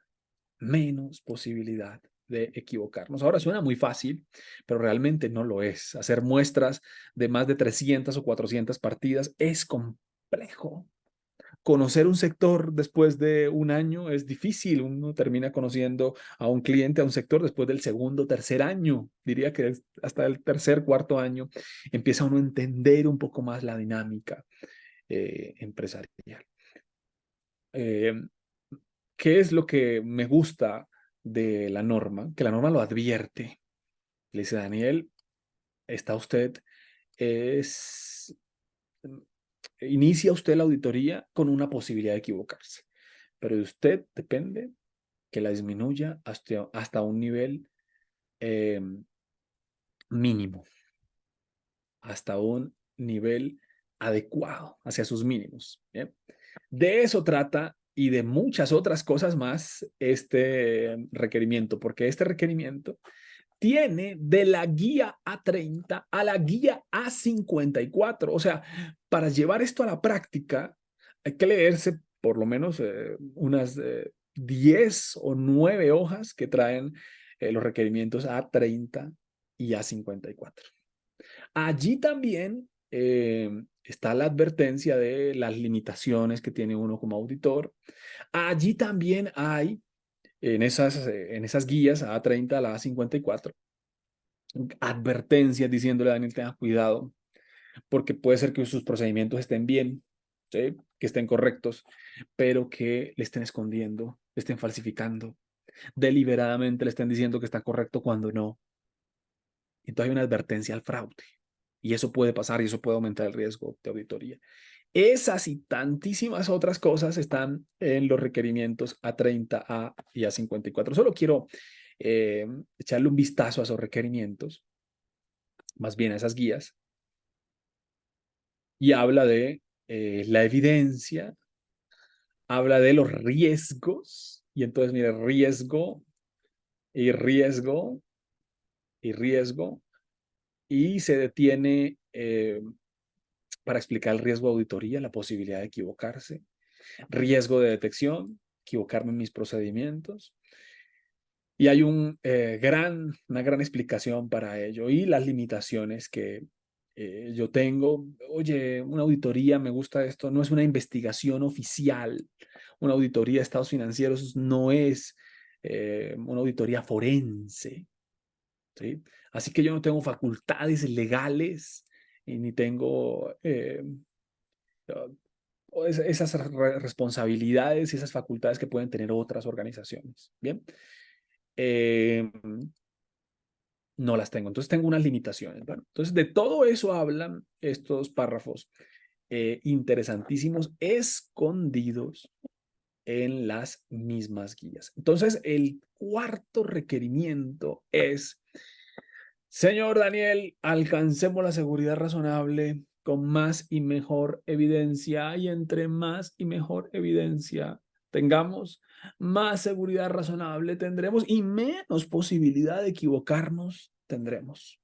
menos posibilidad de equivocarnos. Ahora suena muy fácil, pero realmente no lo es. Hacer muestras de más de 300 o 400 partidas es complejo. Conocer un sector después de un año es difícil. Uno termina conociendo a un cliente, a un sector después del segundo, tercer año. Diría que hasta el tercer, cuarto año empieza uno a entender un poco más la dinámica empresarial. Eh, ¿Qué es lo que me gusta de la norma? Que la norma lo advierte. Le dice, Daniel, está usted, es, inicia usted la auditoría con una posibilidad de equivocarse, pero de usted depende que la disminuya hasta un nivel eh, mínimo, hasta un nivel adecuado hacia sus mínimos. ¿Bien? De eso trata y de muchas otras cosas más este requerimiento, porque este requerimiento tiene de la guía A30 a la guía A54. O sea, para llevar esto a la práctica, hay que leerse por lo menos unas 10 o 9 hojas que traen los requerimientos A30 y A54. Allí también está la advertencia de las limitaciones que tiene uno como auditor. Allí también hay, en esas guías A30 a la A54, advertencias diciéndole a Daniel, tenga cuidado, porque puede ser que sus procedimientos estén bien, ¿sí? Que estén correctos, pero que le estén escondiendo, le estén falsificando, deliberadamente le estén diciendo que está correcto cuando no. Entonces hay una advertencia al fraude. Y eso puede pasar y eso puede aumentar el riesgo de auditoría. Esas y tantísimas otras cosas están en los requerimientos A30A y A54. Solo quiero echarle un vistazo a esos requerimientos, más bien a esas guías, y habla de la evidencia, habla de los riesgos, y entonces, mire, riesgo y riesgo y riesgo, y se detiene para explicar el riesgo de auditoría, la posibilidad de equivocarse, riesgo de detección, equivocarme en mis procedimientos. Y hay una gran explicación para ello y las limitaciones que yo tengo. Oye, una auditoría, me gusta esto, no es una investigación oficial. Una auditoría de estados financieros no es una auditoría forense, ¿sí? Así que yo no tengo facultades legales y ni tengo esas responsabilidades y esas facultades que pueden tener otras organizaciones. Bien, eh, no las tengo. Entonces tengo unas limitaciones. Bueno, entonces de todo eso hablan estos párrafos interesantísimos, escondidos en las mismas guías. Entonces el cuarto requerimiento es: señor Daniel, alcancemos la seguridad razonable con más y mejor evidencia, y entre más y mejor evidencia tengamos, más seguridad razonable tendremos y menos posibilidad de equivocarnos tendremos.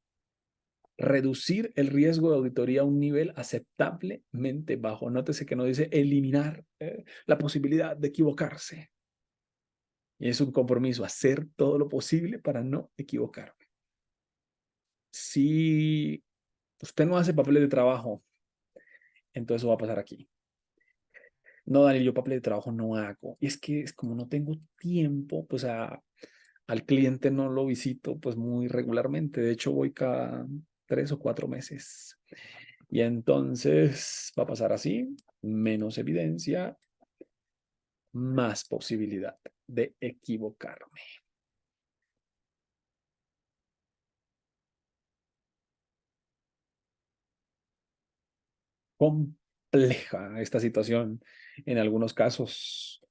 Reducir el riesgo de auditoría a un nivel aceptablemente bajo. Nótese que no dice eliminar la posibilidad de equivocarse. Y es un compromiso, hacer todo lo posible para no equivocarme. Si usted no hace papeles de trabajo, entonces eso va a pasar aquí. No, Daniel, yo papeles de trabajo no hago. Y es que es como no tengo tiempo, pues al cliente no lo visito pues muy regularmente. De hecho, voy cada 3 o 4 meses. Y entonces va a pasar así: menos evidencia, más posibilidad de equivocarme. Compleja esta situación en algunos casos,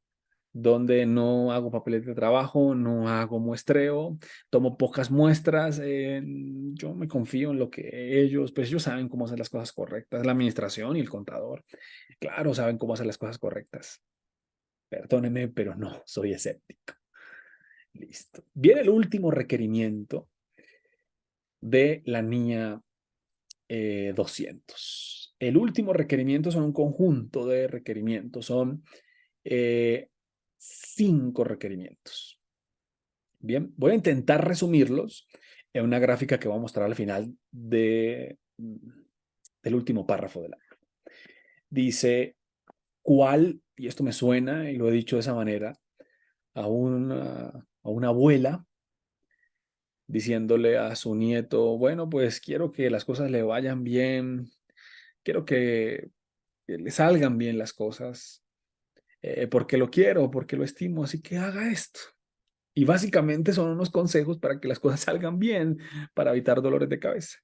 donde no hago papeles de trabajo, no hago muestreo, tomo pocas muestras. Yo me confío en lo que pues ellos saben cómo hacer las cosas correctas, la administración y el contador. Claro, saben cómo hacer las cosas correctas. Perdóneme, pero no, soy escéptico. Listo. Viene el último requerimiento de la niña 200. El último requerimiento son un conjunto de requerimientos, son 5 requerimientos. Bien, voy a intentar resumirlos en una gráfica que voy a mostrar al final del último párrafo de la. Dice, ¿cuál? Y esto me suena, y lo he dicho de esa manera, a una abuela diciéndole a su nieto, bueno, pues quiero que las cosas le vayan bien, quiero que le salgan bien las cosas. porque lo quiero, porque lo estimo, así que haga esto. Y básicamente son unos consejos para que las cosas salgan bien, para evitar dolores de cabeza.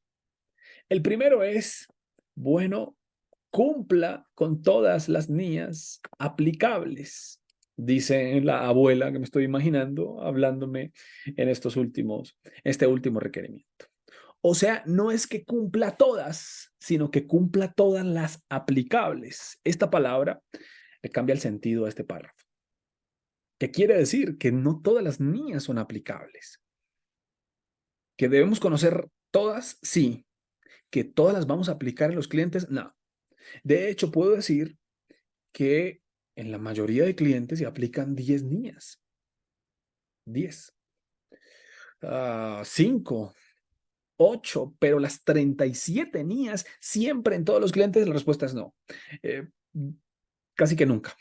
El primero es, bueno, cumpla con todas las niñas aplicables, dice la abuela que me estoy imaginando hablándome en este último requerimiento. O sea, no es que cumpla todas, sino que cumpla todas las aplicables. Esta palabra le cambia el sentido a este párrafo. ¿Qué quiere decir? Que no todas las niñas son aplicables. Que debemos conocer todas, sí. Que todas las vamos a aplicar en los clientes, no. De hecho, puedo decir que en la mayoría de clientes se aplican 10 niñas. 10. 5, 8, pero las 37 niñas, siempre en todos los clientes la respuesta es no. Eh, Casi que nunca.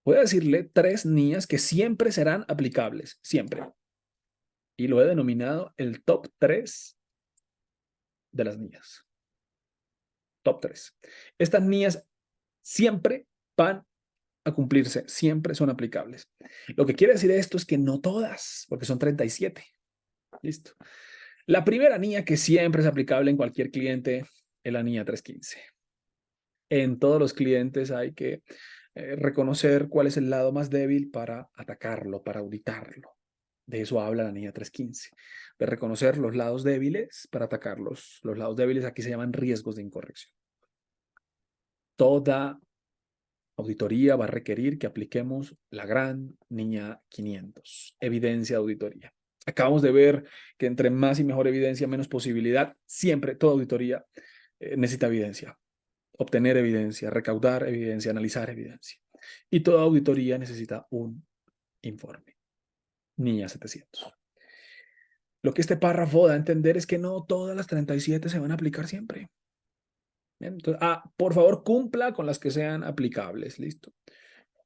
Voy a decirle 3 niñas que siempre serán aplicables, siempre. Y lo he denominado el top 3 de las niñas. Top 3. Estas niñas siempre van a cumplirse, siempre son aplicables. Lo que quiere decir esto es que no todas, porque son 37. Listo. La primera niña que siempre es aplicable en cualquier cliente es la niña 315. En todos los clientes hay que reconocer cuál es el lado más débil para atacarlo, para auditarlo. De eso habla la niña 315, de reconocer los lados débiles para atacarlos. Los lados débiles aquí se llaman riesgos de incorrección. Toda auditoría va a requerir que apliquemos la gran niña 500, evidencia de auditoría. Acabamos de ver que entre más y mejor evidencia, menos posibilidad. Siempre, toda auditoría necesita evidencia, obtener evidencia, recaudar evidencia, analizar evidencia. Y toda auditoría necesita un informe. Niña 700. Lo que este párrafo da a entender es que no todas las 37 se van a aplicar siempre. Entonces, por favor, cumpla con las que sean aplicables. Listo.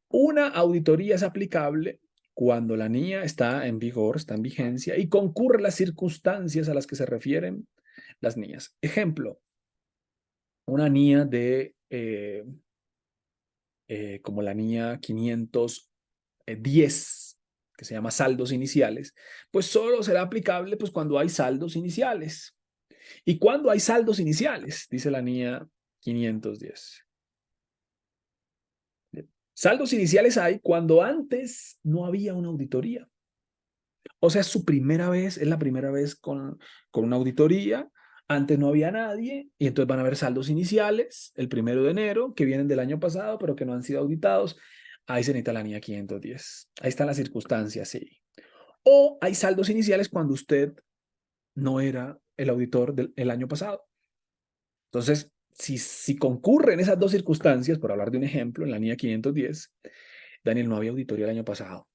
Una auditoría es aplicable cuando la niña está en vigor, está en vigencia y concurre las circunstancias a las que se refieren las niñas. Ejemplo, una niña de como la niña 510, que se llama saldos iniciales, pues solo será aplicable pues cuando hay saldos iniciales. ¿Y cuando hay saldos iniciales? Dice la niña 510. Saldos iniciales hay cuando antes no había una auditoría. O sea, es su primera vez, es la primera vez con una auditoría. Antes no había nadie y entonces van a haber saldos iniciales el 1 de enero que vienen del año pasado, pero que no han sido auditados. Ahí se necesita la niña 510. Ahí están las circunstancias, sí. O hay saldos iniciales cuando usted no era el auditor del año pasado. Entonces, si concurren esas dos circunstancias, por hablar de un ejemplo, en la niña 510, Daniel, no había auditoría el año pasado.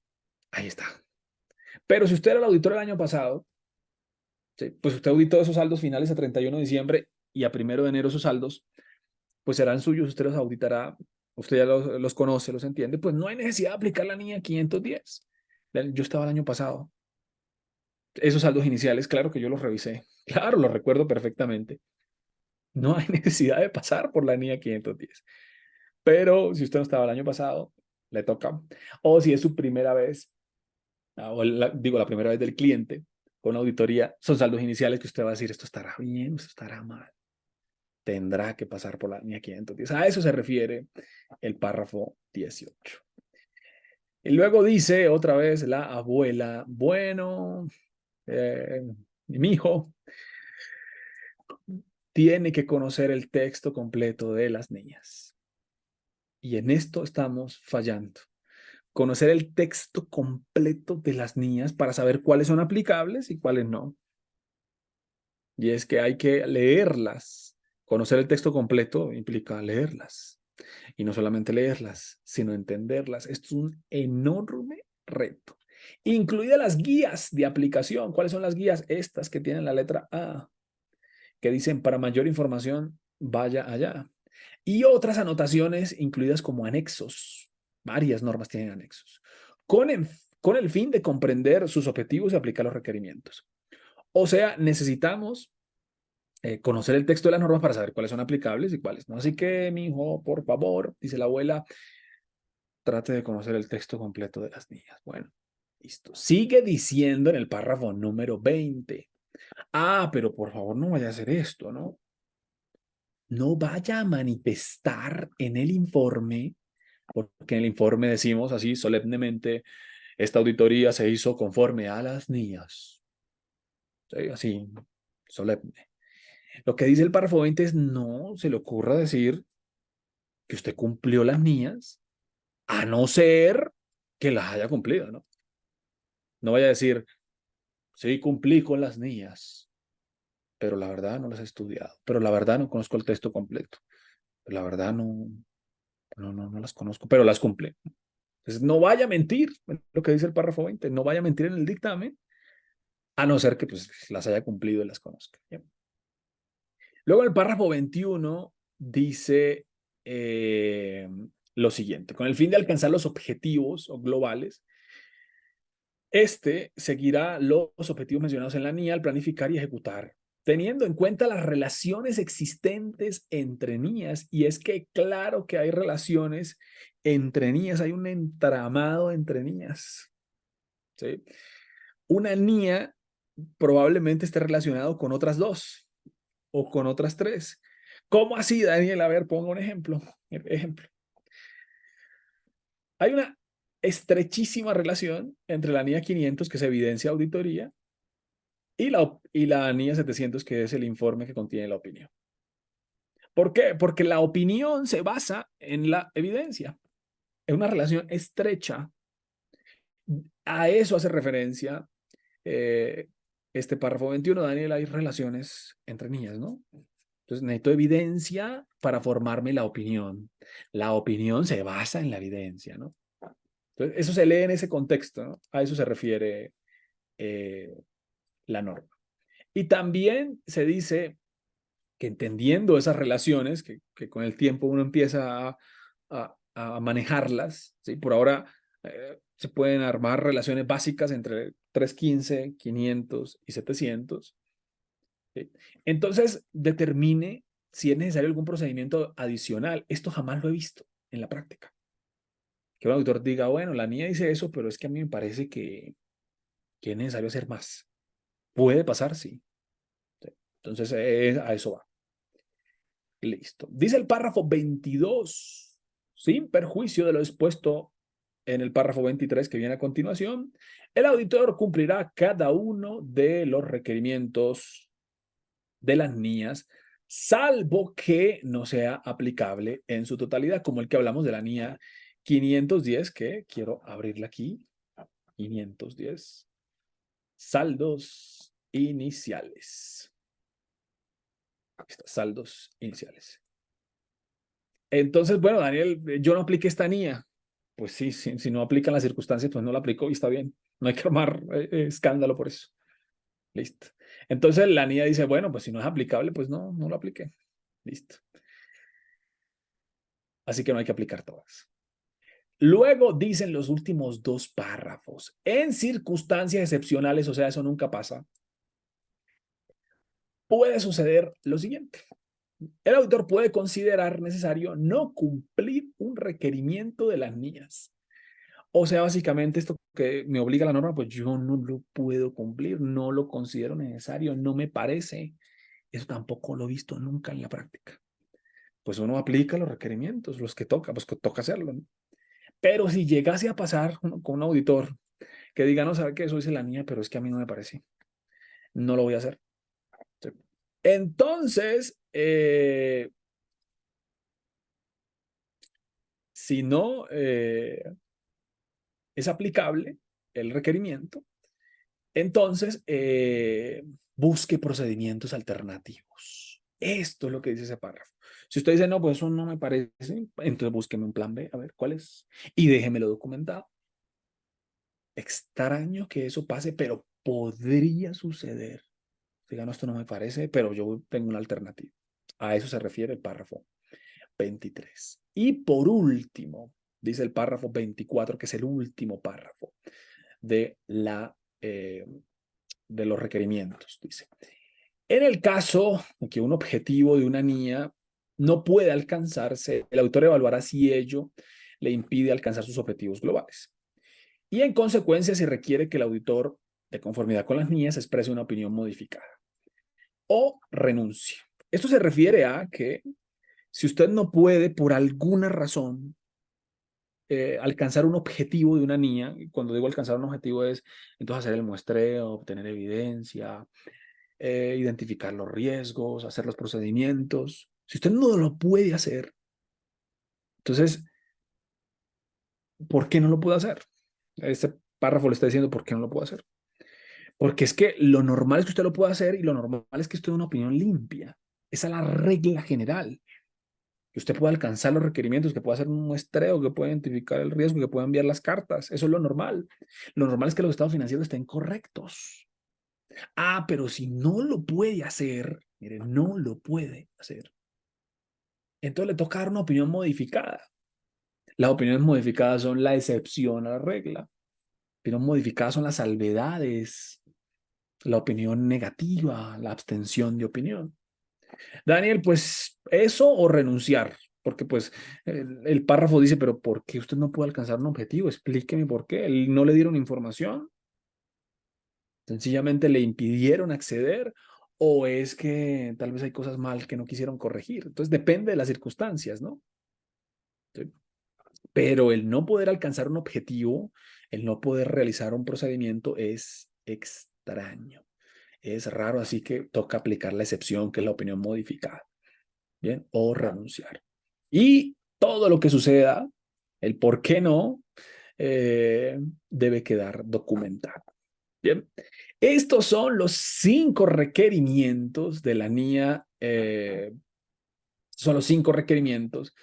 Ahí está. Pero si usted era el auditor del año pasado, sí, pues usted auditó esos saldos finales a 31 de diciembre y a 1 de enero esos saldos, pues serán suyos, usted los auditará, usted ya los conoce, los entiende, pues no hay necesidad de aplicar la niña 510. Yo estaba el año pasado. Esos saldos iniciales, claro que yo los revisé. Claro, los recuerdo perfectamente. No hay necesidad de pasar por la niña 510. Pero si usted no estaba el año pasado, le toca. O si es su primera vez, o digo, la primera vez del cliente con auditoría, son saldos iniciales que usted va a decir, esto estará bien, esto estará mal. Tendrá que pasar por la línea 510. A eso se refiere el párrafo 18. Y luego dice otra vez la abuela, bueno, mi hijo tiene que conocer el texto completo de las niñas. Y en esto estamos fallando. Conocer el texto completo de las niñas para saber cuáles son aplicables y cuáles no. Y es que hay que leerlas. Conocer el texto completo implica leerlas. Y no solamente leerlas, sino entenderlas. Esto es un enorme reto. Incluidas las guías de aplicación. ¿Cuáles son las guías? Estas que tienen la letra A, que dicen para mayor información, vaya allá. Y otras anotaciones incluidas como anexos. Varias normas tienen anexos. Con el fin de comprender sus objetivos y aplicar los requerimientos. O sea, necesitamos conocer el texto de las normas para saber cuáles son aplicables y cuáles no. Así que, mi hijo, por favor, dice la abuela, trate de conocer el texto completo de las niñas. Bueno, listo. Sigue diciendo en el párrafo número 20. Ah, pero por favor no vaya a hacer esto, ¿no? No vaya a manifestar en el informe, porque en el informe decimos así solemnemente, esta auditoría se hizo conforme a las niñas. ¿Sí? Así, solemne. Lo que dice el párrafo 20 es no se le ocurra decir que usted cumplió las niñas, a no ser que las haya cumplido, ¿no? No vaya a decir, sí, cumplí con las niñas, pero la verdad no las he estudiado, pero la verdad no conozco el texto completo, pero la verdad no las conozco, pero las cumple. Entonces, no vaya a mentir, lo que dice el párrafo 20, no vaya a mentir en el dictamen, a no ser que pues, las haya cumplido y las conozca. ¿Bien? Luego el párrafo 21 dice lo siguiente, con el fin de alcanzar los objetivos o globales, este seguirá los objetivos mencionados en la NIA al planificar y ejecutar, teniendo en cuenta las relaciones existentes entre niñas. Y es que claro que hay relaciones entre niñas, hay un entramado entre niñas. ¿Sí? Una niña probablemente esté relacionado con otras dos o con otras tres. ¿Cómo así, Daniel? A ver, pongo un ejemplo. Ejemplo. Hay una estrechísima relación entre la NIA 500, que se evidencia auditoría, y la NIA 700, que es el informe que contiene la opinión. ¿Por qué? Porque la opinión se basa en la evidencia. Es una relación estrecha. A eso hace referencia eh, este párrafo 21, Daniel. Hay relaciones entre niñas, ¿no? Entonces necesito evidencia para formarme la opinión. La opinión se basa en la evidencia, ¿no? Entonces, eso se lee en ese contexto, ¿no? A eso se refiere eh, la norma. Y también se dice que entendiendo esas relaciones, que con el tiempo uno empieza a manejarlas, ¿sí? Por ahora se pueden armar relaciones básicas entre 315, 500 y 700. ¿Sí? Entonces, determine si es necesario algún procedimiento adicional. Esto jamás lo he visto en la práctica. Que un auditor diga, bueno, la niña dice eso, pero es que a mí me parece que es necesario hacer más. Puede pasar, sí. Sí. Entonces, a eso va. Listo. Dice el párrafo 22, sin perjuicio de lo expuesto en el párrafo 23 que viene a continuación, el auditor cumplirá cada uno de los requerimientos de las NIAs, salvo que no sea aplicable en su totalidad, como el que hablamos de la NIA 510, que quiero abrirla aquí. 510. Saldos iniciales. Saldos iniciales. Entonces, bueno, Daniel, yo no apliqué esta NIA. Pues sí, si no aplican las circunstancias, pues no la aplicó y está bien. No hay que armar escándalo por eso. Listo. Entonces la NIA dice, bueno, pues si no es aplicable, pues no lo apliqué. Listo. Así que no hay que aplicar todas. Luego dicen los últimos dos párrafos. En circunstancias excepcionales, o sea, eso nunca pasa, puede suceder lo siguiente. El auditor puede considerar necesario no cumplir un requerimiento de las niñas. O sea, básicamente esto que me obliga la norma, pues yo no lo puedo cumplir, no lo considero necesario, no me parece. Eso tampoco lo he visto nunca en la práctica. Pues uno aplica los requerimientos, los que toca, pues que toca hacerlo, ¿no? Pero si llegase a pasar con un auditor que diga, no, sabe que eso dice la niña, pero es que a mí no me parece, no lo voy a hacer. Entonces, si no es aplicable el requerimiento, entonces busque procedimientos alternativos. Esto es lo que dice ese párrafo. Si usted dice, no, pues eso no me parece, entonces búsqueme un plan B, a ver cuál es, y déjemelo documentado. Extraño que eso pase, pero podría suceder. Diga, no, esto no me parece, pero yo tengo una alternativa. A eso se refiere el párrafo 23. Y por último, dice el párrafo 24, que es el último párrafo de, de los requerimientos. Dice, En el caso de que un objetivo de una niña no puede alcanzarse, el autor evaluará si ello le impide alcanzar sus objetivos globales. Y en consecuencia se requiere que el auditor, de conformidad con las niñas, exprese una opinión modificada o renuncie. Esto se refiere a que si usted no puede, por alguna razón, alcanzar un objetivo de una niña, cuando digo alcanzar un objetivo es entonces hacer el muestreo, obtener evidencia, identificar los riesgos, hacer los procedimientos. Si usted no lo puede hacer, entonces, ¿por qué no lo puede hacer? Este párrafo le está diciendo por qué no lo puede hacer. Porque es que lo normal es que usted lo pueda hacer y lo normal es que usted tenga una opinión limpia. Esa es la regla general. Que usted pueda alcanzar los requerimientos, que pueda hacer un muestreo, que pueda identificar el riesgo, que pueda enviar las cartas. Eso es lo normal. Lo normal es que los estados financieros estén correctos. Ah, pero si no lo puede hacer, mire, no lo puede hacer. Entonces le toca dar una opinión modificada. Las opiniones modificadas son la excepción a la regla. Opiniones modificadas son las salvedades, la opinión negativa, la abstención de opinión. Daniel, pues eso o renunciar, porque pues el párrafo dice, pero ¿por qué usted no puede alcanzar un objetivo? Explíqueme por qué. ¿No le dieron información? ¿Sencillamente le impidieron acceder? ¿O es que tal vez hay cosas mal que no quisieron corregir? Entonces depende de las circunstancias, ¿no? Sí. Pero el no poder alcanzar un objetivo, el no poder realizar un procedimiento es extraño. Es raro, así que toca aplicar la excepción, que es la opinión modificada. Bien, o renunciar. Y todo lo que suceda, el por qué no, debe quedar documentado. Bien, estos son los 5 requerimientos de la NIA, son los 5 requerimientos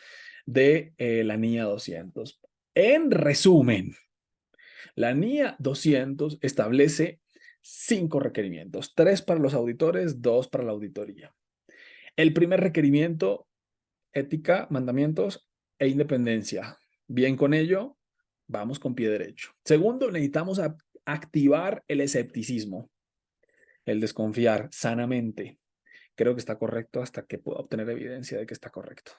de la NIA 200. En resumen, la NIA 200 establece 5 requerimientos, 3 para los auditores, 2 para la auditoría. El primer requerimiento: ética, mandamientos e independencia. Bien con ello, vamos con pie derecho. Segundo, necesitamos activar el escepticismo, el desconfiar sanamente. Creo que está correcto hasta que pueda obtener evidencia de que está correcto.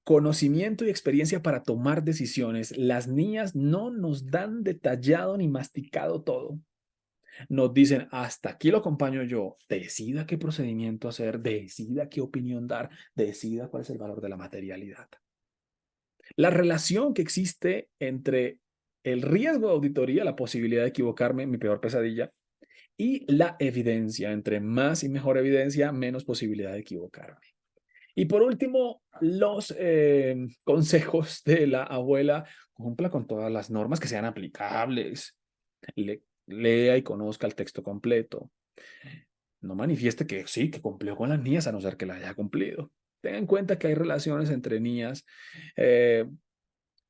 Conocimiento y experiencia para tomar decisiones. Las niñas no nos dan detallado ni masticado todo. Nos dicen, hasta aquí lo acompaño yo, decida qué procedimiento hacer, decida qué opinión dar, decida cuál es el valor de la materialidad. La relación que existe entre el riesgo de auditoría, la posibilidad de equivocarme, mi peor pesadilla, y la evidencia. Entre más y mejor evidencia, menos posibilidad de equivocarme. Y por último, los consejos de la abuela: cumpla con todas las normas que sean aplicables. Lea y conozca el texto completo. No manifieste que sí, que cumplió con las niñas, a no ser que la haya cumplido. Tenga en cuenta que hay relaciones entre niñas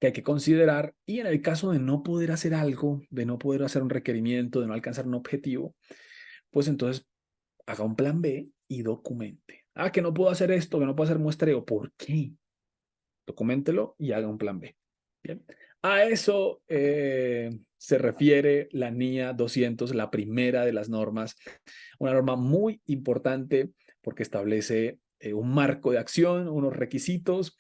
que hay que considerar, y en el caso de no poder hacer algo, de no poder hacer un requerimiento, de no alcanzar un objetivo, pues entonces haga un plan B y documente. Ah, que no puedo hacer esto, que no puedo hacer muestreo. ¿Por qué? Documéntelo y haga un plan B. Bien. A eso se refiere la NIA 200, la primera de las normas, una norma muy importante porque establece un marco de acción, unos requisitos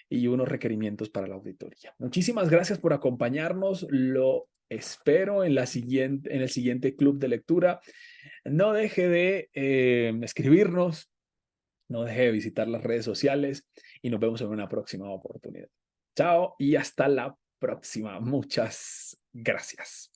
y unos requerimientos para la auditoría. Muchísimas gracias por acompañarnos. Lo espero en el siguiente club de lectura. No deje de escribirnos, no deje de visitar las redes sociales y nos vemos en una próxima oportunidad. Chao y hasta la próxima. Muchas gracias.